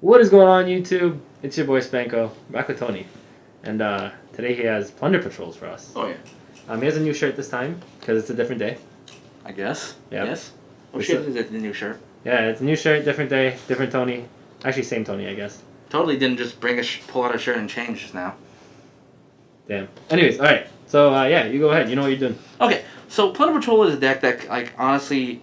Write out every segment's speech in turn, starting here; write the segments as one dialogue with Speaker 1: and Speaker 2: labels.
Speaker 1: What is going on, YouTube? It's your boy Spanko, back with Tony. And today he has Plunder Patrols for us.
Speaker 2: Oh, yeah.
Speaker 1: He has a new shirt this time, because it's a different day.
Speaker 2: I guess.
Speaker 1: Yep.
Speaker 2: Yes. What shirt is it, the new shirt?
Speaker 1: Yeah, it's a new shirt, different day, different Tony. Actually, same Tony, I guess.
Speaker 2: Totally didn't just pull out a shirt and change just now.
Speaker 1: Damn. Anyways, alright. So, yeah, you go ahead. You know what you're doing.
Speaker 2: Okay, so Plunder Patrol is a deck that, like, honestly,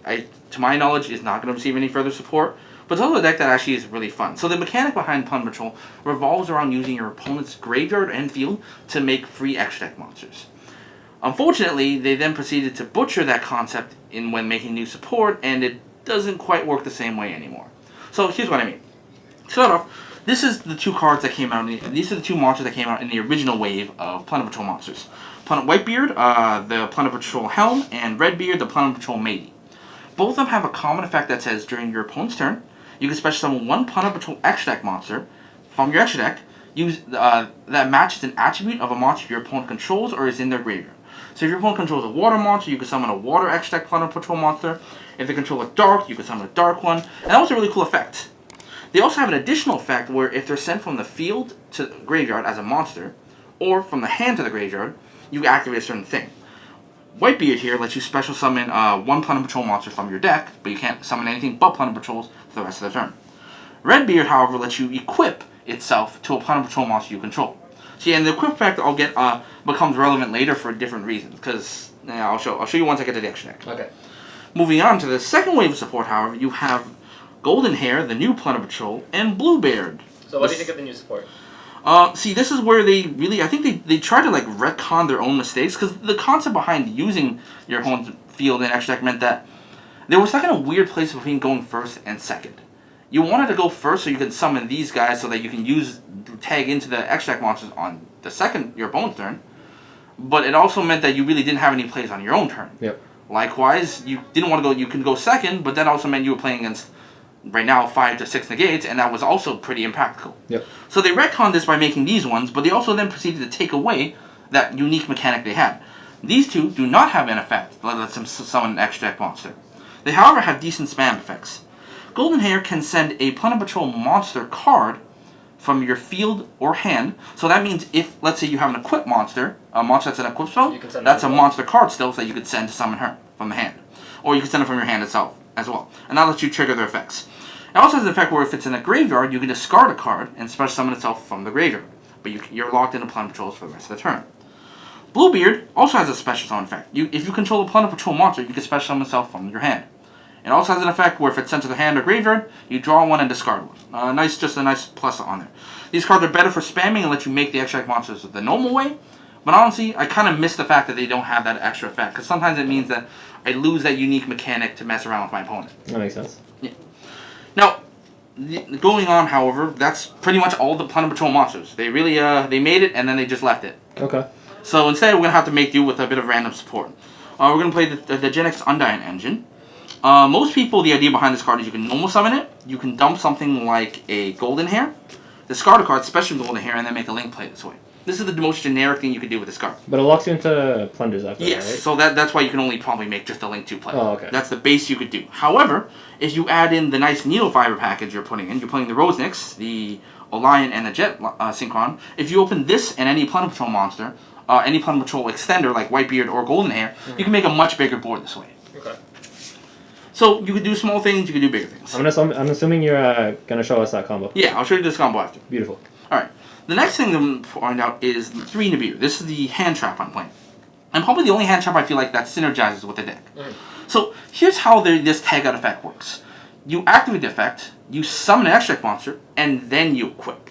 Speaker 2: to my knowledge, is not going to receive any further support. But it's also a deck that actually is really fun. So the mechanic behind Plunder Patrol revolves around using your opponent's graveyard and field to make free extra deck monsters. Unfortunately, they then proceeded to butcher that concept when making new support, and it doesn't quite work the same way anymore. So here's what I mean. To start off, this is the two cards that came out. These are the two monsters that came out in the original wave of Plunder Patrol monsters. Whitebeard, the Plunder Patrol Helm, and Redbeard, the Plunder Patrol Matey. Both of them have a common effect that says during your opponent's turn, you can special summon one Plunder Patrol extra deck monster from your extra deck that matches an attribute of a monster your opponent controls or is in their graveyard. So if your opponent controls a water monster, you can summon a water extra deck Plunder Patrol monster. If they control a dark, you can summon a dark one. And that was a really cool effect. They also have an additional effect where if they're sent from the field to the graveyard as a monster, or from the hand to the graveyard, you can activate a certain thing. Whitebeard here lets you special summon one Plunder Patrol monster from your deck, but you can't summon anything but Plunder Patrols for the rest of the turn. Redbeard, however, lets you equip itself to a Plunder Patrol monster you control. See, and the equip effect becomes relevant later for different reasons, because I'll show you once I get to the extra deck.
Speaker 1: Okay.
Speaker 2: Moving on to the second wave of support, however, you have Golden Hair, the new Plunder Patrol, and Bluebeard.
Speaker 1: So what do you think of the new support?
Speaker 2: See, this is where they really, I think they try to, like, retcon their own mistakes, because the concept behind using your opponent's field in extra deck meant that they were stuck in a weird place between going first and second. You wanted to go first so you could summon these guys so that you can tag into the extra deck monsters on your opponent's turn, but it also meant that you really didn't have any plays on your own turn.
Speaker 1: Yep.
Speaker 2: Likewise, you didn't want to go, you could go second, but that also meant you were playing against, right now, 5 to 6 negates, and that was also pretty impractical.
Speaker 1: Yep.
Speaker 2: So they retconned this by making these ones, but they also then proceeded to take away that unique mechanic they had. These two do not have an effect that lets them summon an extra deck monster. They, however, have decent spam effects. Golden Hair can send a Plunder Patrol monster card from your field or hand, so that means if, let's say you have an equipped monster, a monster that's an equipped spell, that's a monster card still that you could send to summon her from the hand. Or you can send it from your hand itself as well, and that lets you trigger their effects. It also has an effect where if it's in a graveyard, you can discard a card and special summon itself from the graveyard. But you're locked into Plunder Patrols for the rest of the turn. Bluebeard also has a special summon effect. If you control a Plunder Patrol monster, you can special summon itself from your hand. It also has an effect where if it's sent to the hand or graveyard, you draw one and discard one. Just a nice plus on there. These cards are better for spamming and let you make the extra deck monsters the normal way. But honestly, I kind of miss the fact that they don't have that extra effect, because sometimes it means that I lose that unique mechanic to mess around with my opponent.
Speaker 1: That makes sense.
Speaker 2: Yeah. Now, going on, however, that's pretty much all the Plunder Patrol monsters. They really, they made it and then they just left it.
Speaker 1: Okay.
Speaker 2: So instead, we're going to have to make do with a bit of random support. We're going to play the Gen X Undying engine. Most people, the idea behind this card is you can normal summon it, you can dump something like a Golden Hair, discard a card, special Golden Hair, and then make a link play this way. This is the most generic thing you can do with this card.
Speaker 1: But it locks you into plunders after
Speaker 2: yes,
Speaker 1: that, right?
Speaker 2: So that's why you can only probably make just a link to play.
Speaker 1: Oh, okay.
Speaker 2: That's the base you could do. However, if you add in the nice Needle Fiber package you're putting the Rosenix, the Olion, and the Jet Synchron, if you open this and any Plunder Patrol monster, any Plunder Patrol extender like Whitebeard or Golden Hair, you can make a much bigger board this way.
Speaker 1: Okay.
Speaker 2: So you could do small things, you could do bigger things.
Speaker 1: I'm assuming you're going to show us that combo.
Speaker 2: Yeah, I'll show you this combo after.
Speaker 1: Beautiful.
Speaker 2: Alright. The next thing to find out is 3 Nibiru. This is the hand trap I'm playing. And probably the only hand trap I feel like that synergizes with the deck. So here's how this tag out effect works. You activate the effect, you summon an extra deck monster, and then you equip.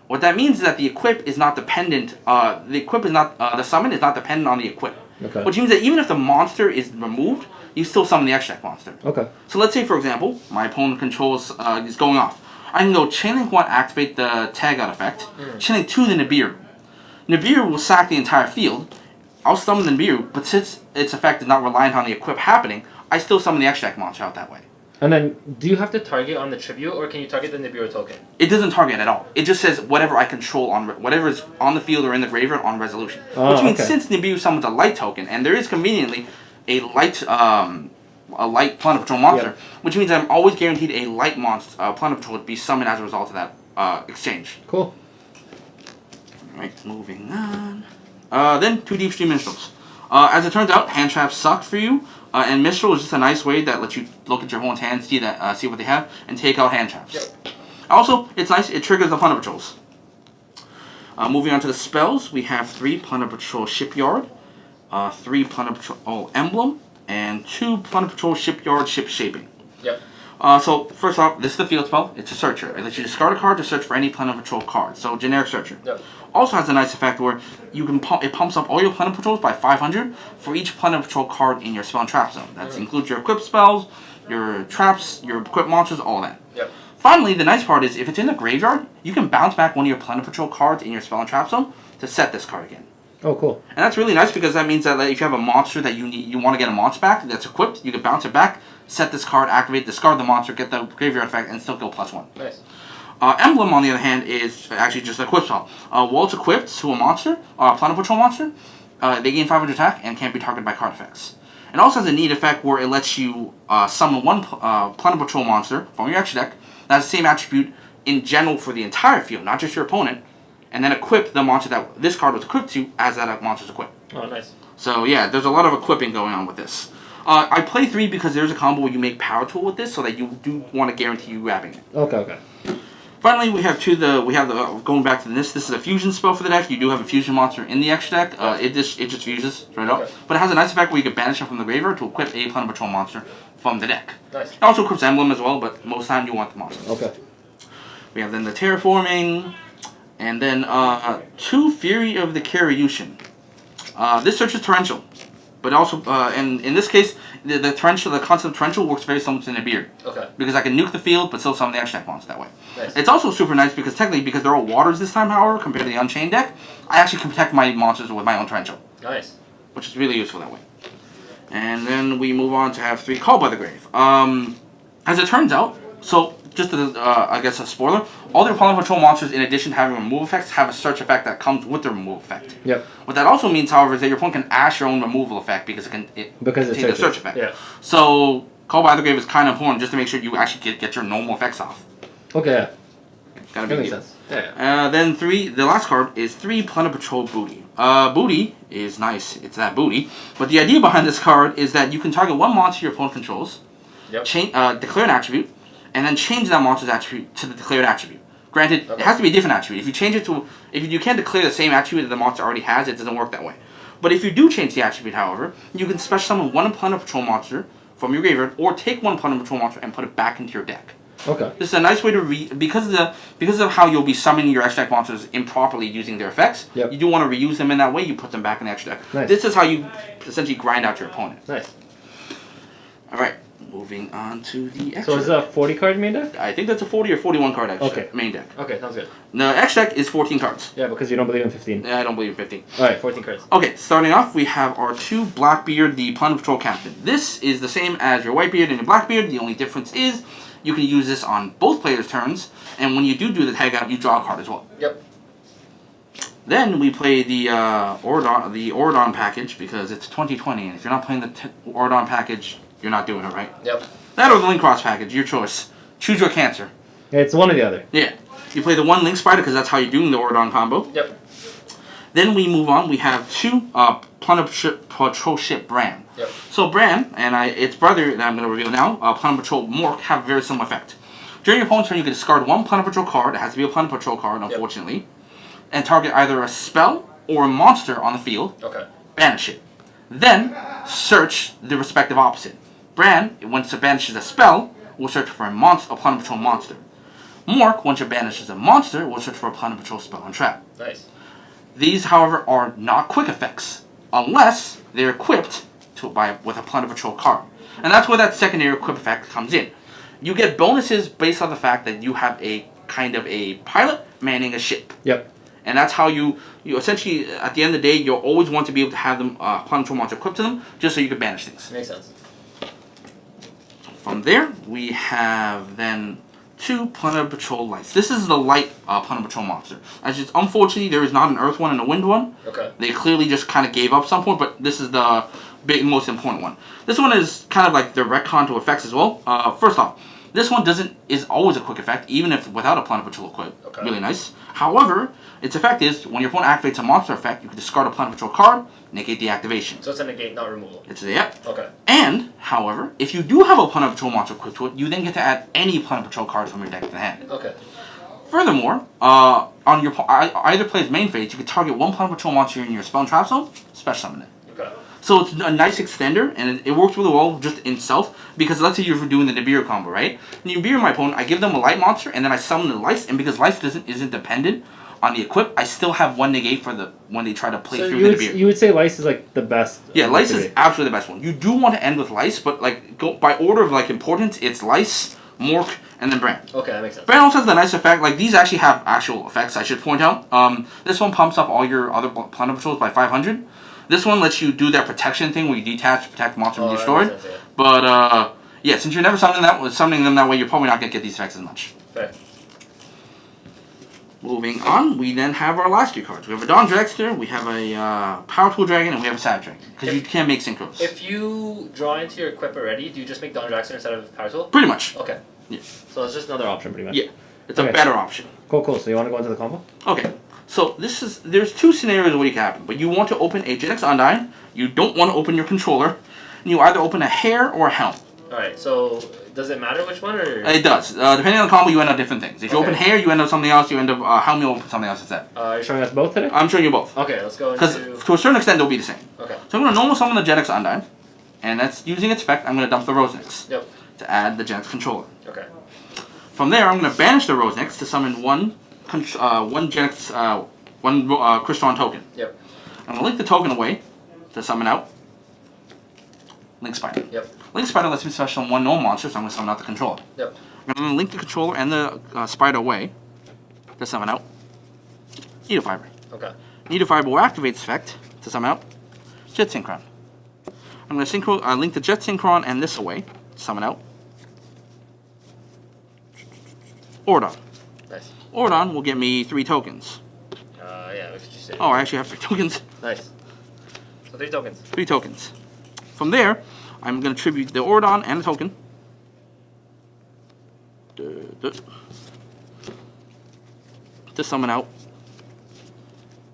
Speaker 2: What that means is that the equip is not dependent, the summon is not dependent on the equip.
Speaker 1: Okay.
Speaker 2: Which means that even if the monster is removed, you still summon the extra deck monster.
Speaker 1: Okay.
Speaker 2: So let's say, for example, my opponent controls is going off. I can go Chainlink 1, activate the tag out effect. Chainlink 2, the Nibiru. Nibiru will sack the entire field. I'll summon the Nibiru, but since its effect is not reliant on the equip happening, I still summon the extra deck monster out that way.
Speaker 1: And then, do you have to target on the tribute, or can you target the Nibiru token?
Speaker 2: It doesn't target at all. It just says whatever I control whatever is on the field or in the graveyard on resolution. Which means since Nibiru summons a light token, and there is conveniently a light a light Plunder Patrol monster, which means I'm always guaranteed a light monster Plunder Patrol to be summoned as a result of that exchange.
Speaker 1: Cool.
Speaker 2: Alright, moving on. Then 2 Deep Stream Minstrels. As it turns out, hand traps suck for you, and Minstrel is just a nice way that lets you look at your opponent's hand, see what they have, and take out hand traps.
Speaker 1: Yep.
Speaker 2: Also, it's nice, it triggers the Plunder Patrols. Moving on to the spells, we have 3 Plunder Patrol Shipyard, 3 Plunder Patrol Emblem, and 2 Plunder Patrol Shipyard Ship Shaping.
Speaker 1: Yep.
Speaker 2: So, first off, this is the field spell. It's a searcher. It lets you discard a card to search for any Plunder Patrol card. So, generic searcher.
Speaker 1: Yep.
Speaker 2: Also has a nice effect where you can it pumps up all your Plunder Patrols by 500 for each Plunder Patrol card in your spell and trap zone. That includes your equipped spells, your traps, your equipped monsters, all that.
Speaker 1: Yep.
Speaker 2: Finally, the nice part is if it's in the graveyard, you can bounce back one of your Plunder Patrol cards in your spell and trap zone to set this card again.
Speaker 1: Oh, cool.
Speaker 2: And that's really nice because that means that if you have a monster that you want to get a monster back that's equipped, you can bounce it back, set this card, activate, discard the monster, get the graveyard effect, and still go +1.
Speaker 1: Nice.
Speaker 2: Emblem, on the other hand, is actually just a equip spell. While it's equipped to a monster, a Plunder Patrol monster, they gain 500 attack and can't be targeted by card effects. It also has a neat effect where it lets you summon one Plunder Patrol monster from your extra deck that has the same attribute in general for the entire field, not just your opponent, and then equip the monster that this card was equipped to as that monster's equipped.
Speaker 1: Oh, nice.
Speaker 2: So yeah, there's a lot of equipping going on with this. I play 3 because there's a combo where you make Power Tool with this, so that you do want to guarantee you grabbing it.
Speaker 1: Okay.
Speaker 2: Finally, we have going back to this. This is a fusion spell for the deck. You do have a fusion monster in the extra deck. It just fuses right up, but it has a nice effect where you can banish it from the graveyard to equip a Plunder Patrol monster from the deck.
Speaker 1: Nice.
Speaker 2: It also equips Emblem as well, but most of the time you want the monster.
Speaker 1: Okay.
Speaker 2: We have then the Terraforming, and then 2 Fury of the Karyushin. This searches Torrential, but also and in this case the concept of Torrential works very similar to Nibiru.
Speaker 1: Okay.
Speaker 2: Because I can nuke the field, but still summon the extra deck monster that way.
Speaker 1: Nice.
Speaker 2: It's also super nice because technically, because they're all waters this time, however, compared to the Unchained deck, I actually can protect my monsters with my own Torrential.
Speaker 1: Nice.
Speaker 2: Which is really useful that way. And then we move on to have 3 Called by the Grave. As it turns out, so just I guess a spoiler, all the Plunder Patrol monsters, in addition to having remove effects, have a search effect that comes with the remove effect.
Speaker 1: Yep.
Speaker 2: What that also means, however, is that your opponent can ash your own removal effect because it can take the search effect.
Speaker 1: Yeah.
Speaker 2: So Call by the Grave is kind of important just to make sure you actually get your normal effects off.
Speaker 1: Okay.
Speaker 2: Gotta
Speaker 1: That
Speaker 2: be
Speaker 1: makes
Speaker 2: good.
Speaker 1: sense. Yeah.
Speaker 2: Then the last card is 3 Plunder Patrol Booty. Booty is nice, it's that booty. But the idea behind this card is that you can target one monster your opponent controls, declare an attribute, and then change that monster's attribute to the declared attribute. Granted, it has to be a different attribute. If you change it to, if you can't declare the same attribute that the monster already has, it doesn't work that way. But if you do change the attribute, however, you can special summon one Plunder Patrol monster from your graveyard, or take one Plunder Patrol monster and put it back into your deck.
Speaker 1: Okay.
Speaker 2: This is a nice way to because of how you'll be summoning your extra deck monsters improperly using their effects.
Speaker 1: Yep.
Speaker 2: You do want to reuse them in that way. You put them back in the extra deck.
Speaker 1: Nice.
Speaker 2: This is how you essentially grind out your opponent.
Speaker 1: Nice.
Speaker 2: All right, moving on to the extra.
Speaker 1: So is that a 40 card main deck?
Speaker 2: I think that's a 40 or 41 card extra main deck.
Speaker 1: Okay, sounds good.
Speaker 2: The extra deck is 14 cards.
Speaker 1: Yeah, because you don't believe in 15.
Speaker 2: I don't believe in 15.
Speaker 1: Alright, 14 cards.
Speaker 2: Okay, starting off, we have our 2 Blackbeard, the Plunder Patrol Captain. This is the same as your Whitebeard and your Blackbeard. The only difference is you can use this on both players' turns, and when you do the tag out, you draw a card as well.
Speaker 1: Yep.
Speaker 2: Then we play the Oradon package because it's 2020, and if you're not playing the Oradon package, you're not doing it right.
Speaker 1: Yep.
Speaker 2: That or the Link Cross package, your choice. Choose your cancer.
Speaker 1: Yeah, it's one or the other.
Speaker 2: Yeah. You play the 1 Link Spider because that's how you're doing the Oradon combo.
Speaker 1: Yep.
Speaker 2: Then we move on. We have 2 Plunder Patrol Ship Bran.
Speaker 1: Yep.
Speaker 2: So Bran and its brother that I'm going to reveal now, Plunder Patrol Mork, have a very similar effect. During your opponent's turn, you can discard 1 Plunder Patrol card. It has to be a Plunder Patrol card, unfortunately. And target either a spell or a monster on the field.
Speaker 1: Okay.
Speaker 2: Banish it. Then search the respective opposite. Bran, once it banishes a spell, will search for a Plunder Patrol monster. Mork, once it banishes a monster, will search for a Plunder Patrol spell and trap.
Speaker 1: Nice.
Speaker 2: These, however, are not quick effects, unless they're equipped with a Plunder Patrol card. And that's where that secondary equip effect comes in. You get bonuses based on the fact that you have a kind of a pilot manning a ship.
Speaker 1: Yep.
Speaker 2: And that's how you essentially, at the end of the day, you'll always want to be able to have them Plunder Patrol monster equipped to them, just so you can banish things.
Speaker 1: Makes sense.
Speaker 2: From there, we have then 2 Plunder Patrol lights. This is the light Plunder Patrol monster. Unfortunately, there is not an Earth one and a Wind one.
Speaker 1: Okay.
Speaker 2: They clearly just kind of gave up some point, but this is the most important one. This one is kind of like the retcon to effects as well. First off, this one is always a quick effect, even if without a Plunder Patrol equip.
Speaker 1: Okay.
Speaker 2: Really nice. However, its effect is when your opponent activates a monster effect, you can discard a Plunder Patrol card, negate the activation.
Speaker 1: So it's a negate, not removal.
Speaker 2: Yep.
Speaker 1: Okay.
Speaker 2: And, however, if you do have a Plunder Patrol monster equipped to it, you then get to add any Plunder Patrol card from your deck to the hand.
Speaker 1: Okay.
Speaker 2: Furthermore, on your either player's main phase, you can target one Plunder Patrol monster in your spell and trap zone, special summon it.
Speaker 1: Okay.
Speaker 2: So it's a nice extender, and it works really well just in itself, because let's say you're doing the Nibiru combo, right? And you Nibiru my opponent, I give them a light monster, and then I summon the lights, and because lights isn't dependent on the equip, I still have one negate for when they try to play through the Nibiru.
Speaker 1: You would say Lice is like the best.
Speaker 2: Yeah, Lice is absolutely the best one. You do want to end with Lice, but like go by order of like importance, it's Lice, Mork, and then Brand.
Speaker 1: Okay, that makes sense.
Speaker 2: Brand also has the nice effect, like these actually have actual effects, I should point out. This one pumps up all your other Plunder Patrols by 500. This one lets you do that protection thing where you detach, protect monster from your stored.
Speaker 1: Sense, yeah.
Speaker 2: But yeah, since you're never summoning them that way, you're probably not gonna get these effects as much.
Speaker 1: Fair.
Speaker 2: Moving on, we then have our last 2 cards. We have a Dawn Dragster, we have a Power Tool Dragon, and we have a Savage Dragon. Because you can't make synchros.
Speaker 1: If you draw into your equip already, do you just make Dawn Dragster instead of Power Tool?
Speaker 2: Pretty much.
Speaker 1: Okay.
Speaker 2: Yeah.
Speaker 1: So it's just another option, pretty much.
Speaker 2: Yeah. It's a better option.
Speaker 1: Cool. So you want to go into the combo?
Speaker 2: Okay. So there's 2 scenarios of what can happen. But you want to open a Gen X Undyne, you don't want to open your controller, and you either open a Hair or a Helm.
Speaker 1: Alright, so does it matter which one, or?
Speaker 2: It does. Depending on the combo, you end up different things. If you open Hair, you end up something else. You end up Helm, you open something else instead.
Speaker 1: Are you showing us both today?
Speaker 2: I'm showing you both.
Speaker 1: Okay, let's go
Speaker 2: Because
Speaker 1: into...
Speaker 2: to a certain extent, they'll be the same.
Speaker 1: Okay.
Speaker 2: So I'm going to normal summon the Gen X Undyne, and that's using its effect, I'm going to dump the Rosenix.
Speaker 1: Yep.
Speaker 2: To add the Gen X controller.
Speaker 1: Okay.
Speaker 2: From there, I'm going to banish the Rosenix to summon one Gen X, one Crystron token.
Speaker 1: Yep.
Speaker 2: I'm going to link the token away to summon out Link Spider.
Speaker 1: Yep.
Speaker 2: Link Spider lets me special summon one known monster, so I'm going to summon out the controller.
Speaker 1: Yep.
Speaker 2: I'm going to link the controller and the Spider away to summon out Needle Fiber.
Speaker 1: Okay.
Speaker 2: Needle Fiber will activate its effect to summon out Jet Synchron. I'm going to link the Jet Synchron and this away to summon out Ordon.
Speaker 1: Nice.
Speaker 2: Ordon will get me 3 tokens.
Speaker 1: Yeah, what did you say?
Speaker 2: Oh, I actually have 3 tokens.
Speaker 1: Nice. So 3 tokens.
Speaker 2: 3 tokens. From there, I'm going to tribute the Ordon and the token. To summon out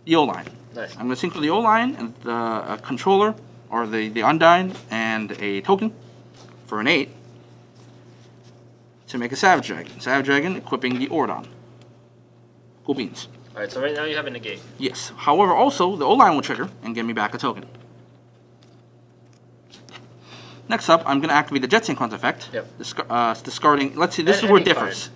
Speaker 2: the O-Line.
Speaker 1: Nice.
Speaker 2: I'm going to sync the O-Line and the controller, or the Undyne, and a token for an 8 to make a Savage Dragon. Savage Dragon equipping the Ordon. Cool beans.
Speaker 1: Alright, so right now you have a negate.
Speaker 2: Yes. However, also, the O-Line will trigger and give me back a token. Next up, I'm going to activate the Jet Synchron's effect.
Speaker 1: Yep.
Speaker 2: Discarding... Let's see, this is where it differs.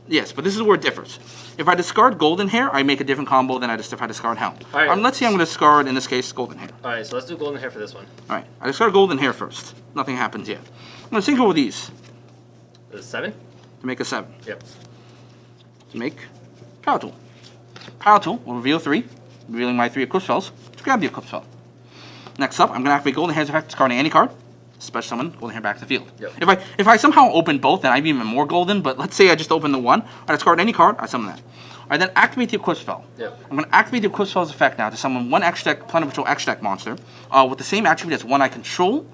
Speaker 2: Yes, but this is where it differs. If I discard Golden Hair, I make a different combo than if I discard Helm.
Speaker 1: Right.
Speaker 2: Let's see, I'm going to discard, in this case, Golden Hair.
Speaker 1: Alright, so let's do Golden Hair for this one.
Speaker 2: Alright, I discard Golden Hair first. Nothing happens yet. I'm going to synchro with these.
Speaker 1: Is it 7?
Speaker 2: To make a 7.
Speaker 1: Yep.
Speaker 2: To make Power Tool. Power Tool will reveal 3, revealing my 3 equip spells. To grab the equip spell. Next up, I'm going to activate Golden Hair's effect, discarding any card. Special summon Golden Hair back to the field.
Speaker 1: Yep.
Speaker 2: If I somehow open both, then I'd be even more golden, but let's say I just open the one, I discard any card, I summon that. I then activate the equip spell.
Speaker 1: Yep.
Speaker 2: I'm going to activate the equip spell's effect now to summon one X-Deck Plunder Patrol X-Deck monster with the same attribute as one I control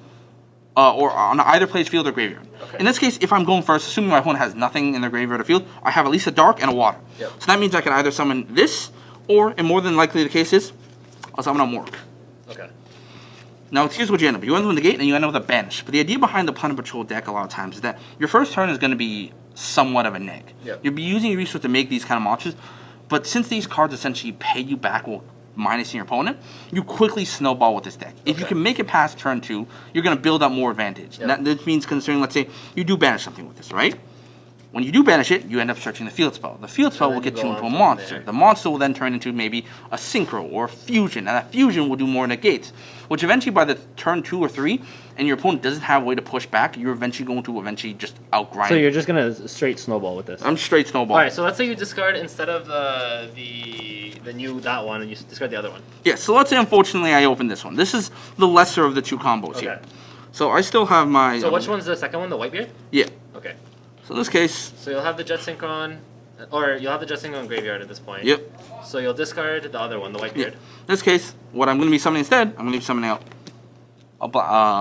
Speaker 2: or on either player's field or graveyard.
Speaker 1: Okay.
Speaker 2: In this case, if I'm going first, assuming my opponent has nothing in their graveyard or field, I have at least a dark and a water.
Speaker 1: Yep.
Speaker 2: So that means I can either summon this, or, and more than likely the case is, I'll summon a Mork.
Speaker 1: Okay.
Speaker 2: Now, here's what you end up. You end up with a negate, and you end up with a banish. But the idea behind the Plunder Patrol deck a lot of times is that your first turn is going to be somewhat of a neg.
Speaker 1: Yep.
Speaker 2: You'll be using your resource to make these kind of monsters, but since these cards essentially pay you back while minusing your opponent, you quickly snowball with this deck. If you can make it past turn 2, you're going to build up more advantage.
Speaker 1: Yep.
Speaker 2: That means considering, let's say, you do banish something with this, right? When you do banish it, you end up searching the field spell. The field spell will get you into a monster. The monster will then turn into maybe a synchro or a fusion, and that fusion will do more negates, which eventually by the turn 2 or 3, and your opponent doesn't have a way to push back, you're eventually going to just outgrind.
Speaker 1: So you're just going to straight snowball with this?
Speaker 2: I'm straight snowball.
Speaker 1: Alright, so let's say you discard instead of the that one, and you discard the other one.
Speaker 2: Yeah, so let's say unfortunately I open this one. This is the lesser of the 2 combos here. So I still have my...
Speaker 1: So which one's the second one, the Whitebeard?
Speaker 2: Yeah.
Speaker 1: Okay.
Speaker 2: So in this case...
Speaker 1: So you'll have the Jet Synchron, or you'll have the Jet Synchron graveyard at this point.
Speaker 2: Yep.
Speaker 1: So you'll discard the other one, the Whitebeard.
Speaker 2: Yep. In this case, what I'm going to be summoning instead, I'm going to be summoning out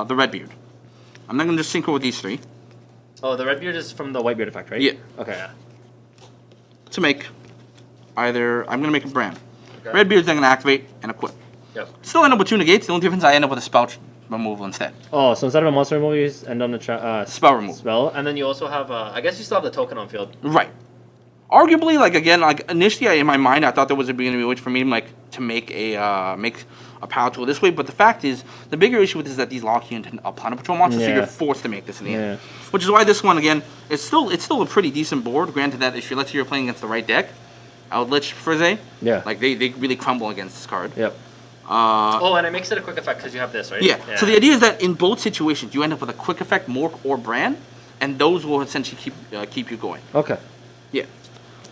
Speaker 2: the Redbeard. I'm not going to just synchro with these 3.
Speaker 1: Oh, the Redbeard is from the Whitebeard effect, right?
Speaker 2: Yeah.
Speaker 1: Okay, yeah.
Speaker 2: To make either... I'm going to make a brand.
Speaker 1: Okay.
Speaker 2: Redbeard's then going to activate and equip.
Speaker 1: Yep.
Speaker 2: Still end up with 2 negates. The only difference, I end up with a spell removal instead.
Speaker 1: Oh, so instead of a monster removal, you just end on the
Speaker 2: spell removal.
Speaker 1: Spell, and then you also have, I guess you still have the token on field.
Speaker 2: Right. Arguably, like, again, like, initially in my mind, I thought there was going to be a way for me, like, to make a power tool this way, but the fact is, the bigger issue with this is that these lock you into a Plunder Patrol monster, so you're forced to make this in the end. Which is why this one, again, it's still a pretty decent board, granted that if let's say you're playing against the right deck, Outlich Frize, like, they really crumble against this card.
Speaker 1: Yep. And it makes it a quick effect because you have this, right?
Speaker 2: Yeah. So the idea is that in both situations, you end up with a quick effect, Mork, or Brand, and those will essentially keep you going.
Speaker 1: Okay.
Speaker 2: Yeah.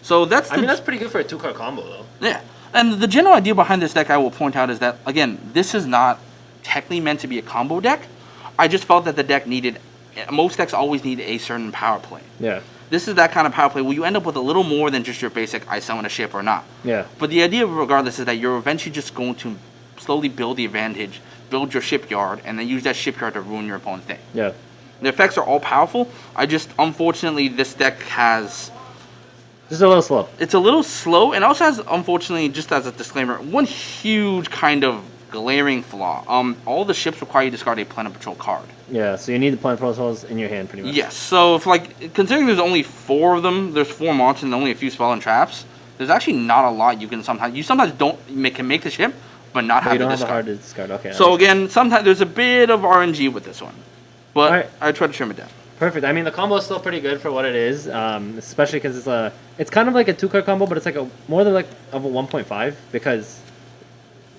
Speaker 2: So that's
Speaker 1: I mean, that's pretty good for a 2-card combo, though.
Speaker 2: Yeah. And the general idea behind this deck, I will point out, is that, again, this is not technically meant to be a combo deck. I just felt that the deck needed... Most decks always need a certain power play.
Speaker 1: Yeah.
Speaker 2: This is that kind of power play where you end up with a little more than just your basic, I summon a ship or not.
Speaker 1: Yeah.
Speaker 2: But the idea, regardless, is that you're eventually just going to slowly build the advantage, build your shipyard, and then use that shipyard to ruin your opponent's day.
Speaker 1: Yeah.
Speaker 2: The effects are all powerful. Unfortunately, this deck has...
Speaker 1: Just a little slow.
Speaker 2: It's a little slow, and also has, unfortunately, just as a disclaimer, one huge kind of glaring flaw. All the ships require you to discard a Plunder Patrol card.
Speaker 1: Yeah, so you need the Plunder Patrols in your hand, pretty much.
Speaker 2: Yes, so if, like, considering there's only 4 of them, there's 4 monsters and only a few spell and traps, there's actually not a lot you can sometimes... You sometimes can make the ship, but not have to discard.
Speaker 1: You don't have the hard to discard, okay.
Speaker 2: So again, sometimes there's a bit of RNG with this one. But I try to trim it down.
Speaker 1: Perfect. I mean, the combo is still pretty good for what it is, especially because it's kind of like a 2-card combo, but it's like more than like of a 1.5 because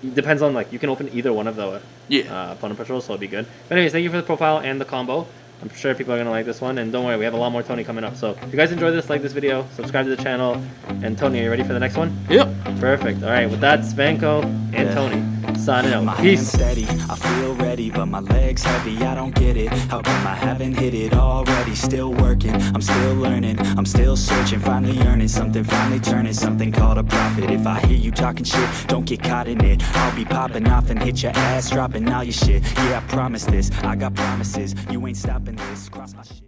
Speaker 1: it depends on you can open either one of the Plunder Patrols, so it'll be good. But anyways, thank you for the profile and the combo. I'm sure people are gonna like this one, and don't worry, we have a lot more Tony coming up. So if you guys enjoyed this, like this video, subscribe to the channel, and Tony, are you ready for the next one?
Speaker 2: Yep.
Speaker 1: Perfect. All right, with that, Spanko and Tony signing out.
Speaker 3: My
Speaker 1: Peace.
Speaker 3: hands steady, I feel ready, but my legs heavy, I don't get it. How come I haven't hit it already? Still working, I'm still learning, I'm still searching, finally earning something, finally turning something called a profit. If I hear you talking shit, don't get caught in it. I'll be popping off and hit your ass, dropping all your shit. Yeah, I promise this, I got promises, you ain't stopping this. Cross my shit.